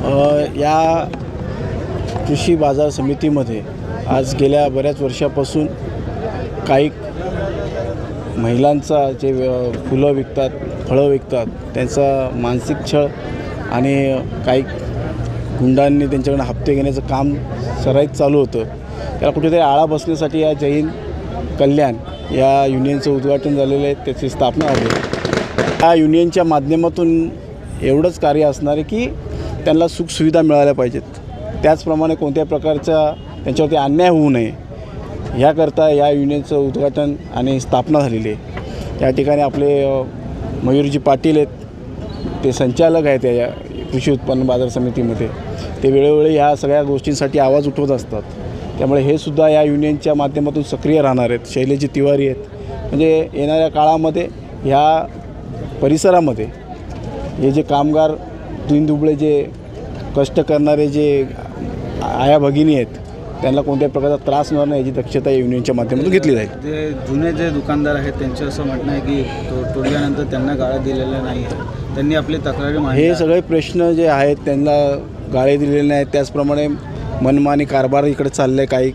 या कृषी बाजार समितीमध्ये आज गेल्या बऱ्याच वर्षापासून काही महिलांचा जे फुलं विकतात, फळं विकतात, त्यांचा मानसिक छळ आणि काही गुंडांनी त्यांच्याकडून हप्ते घेण्याचं काम सराईत चालू होतं. त्याला कुठेतरी आळा बसण्यासाठी या जय हिंद कल्याण या युनियनचं उद्घाटन झालेलं आहे, त्याची स्थापना झाली आहे. या युनियनच्या माध्यमातून एवढंच कार्य असणार आहे की त्यांना सुखसुविधा मिळाल्या पाहिजेत, त्याचप्रमाणे कोणत्या प्रकारचा त्यांच्यावरती अन्याय होऊ नये ह्याकरता या युनियनचं उद्घाटन आणि स्थापना झालेली आहे. या ठिकाणी आपले मयूरजी पाटील आहेत, ते संचालक आहेत या कृषी उत्पन्न बाजार समितीमध्ये. ते वेळोवेळी ह्या सगळ्या गोष्टींसाठी आवाज उठवत असतात, त्यामुळे हे सुद्धा या युनियनच्या माध्यमातून सक्रिय राहणार आहेत. शैलेजी तिवारी आहेत. म्हणजे येणाऱ्या काळामध्ये ह्या परिसरामध्ये हे जे कामगार दिनदुबळे जे कष्ट करणारे जे आया भगिनी आहेत त्यांना कोणत्या प्रकारचा त्रास होणार नाही याची दक्षता या युनियनच्या माध्यमातून घेतली जाईल. जे जुने जे दुकानदार आहेत त्यांचं असं म्हणणं आहे की तोडल्यानंतर त्यांना गाळा दिलेल्या नाही आहे, त्यांनी आपली तक्रारी मांडली. हे सगळे प्रश्न जे आहेत त्यांना गाळे दिलेले नाहीत. त्याचप्रमाणे मनमानी कारभार इकडे चाललं आहे काही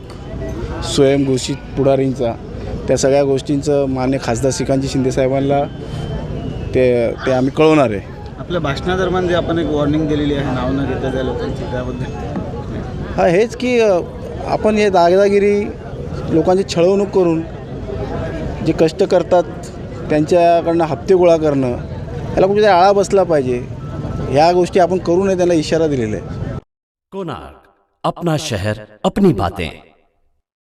स्वयंघोषित पुढारींचा. त्या सगळ्या गोष्टींचं मान्य खासदार श्रीकांतजी शिंदेसाहेबांना ते आम्ही कळवणार आहे. आपल्या भाषणादरम्यान जे आपण एक वॉर्निंग दिलेली आहे नाव न घेता त्या लोकांची, त्याबद्दल हेच की आपण हे दादागिरी लोकांची छळवणूक करून जे कष्ट करतात त्यांच्याकडनं हप्ते गोळा करणं याला कुठेतरी आळा बसला पाहिजे. ह्या गोष्टी आपण करू नये त्यांना इशारा दिलेला आहे. कोणार्क, अपना शहर अपनी बातें.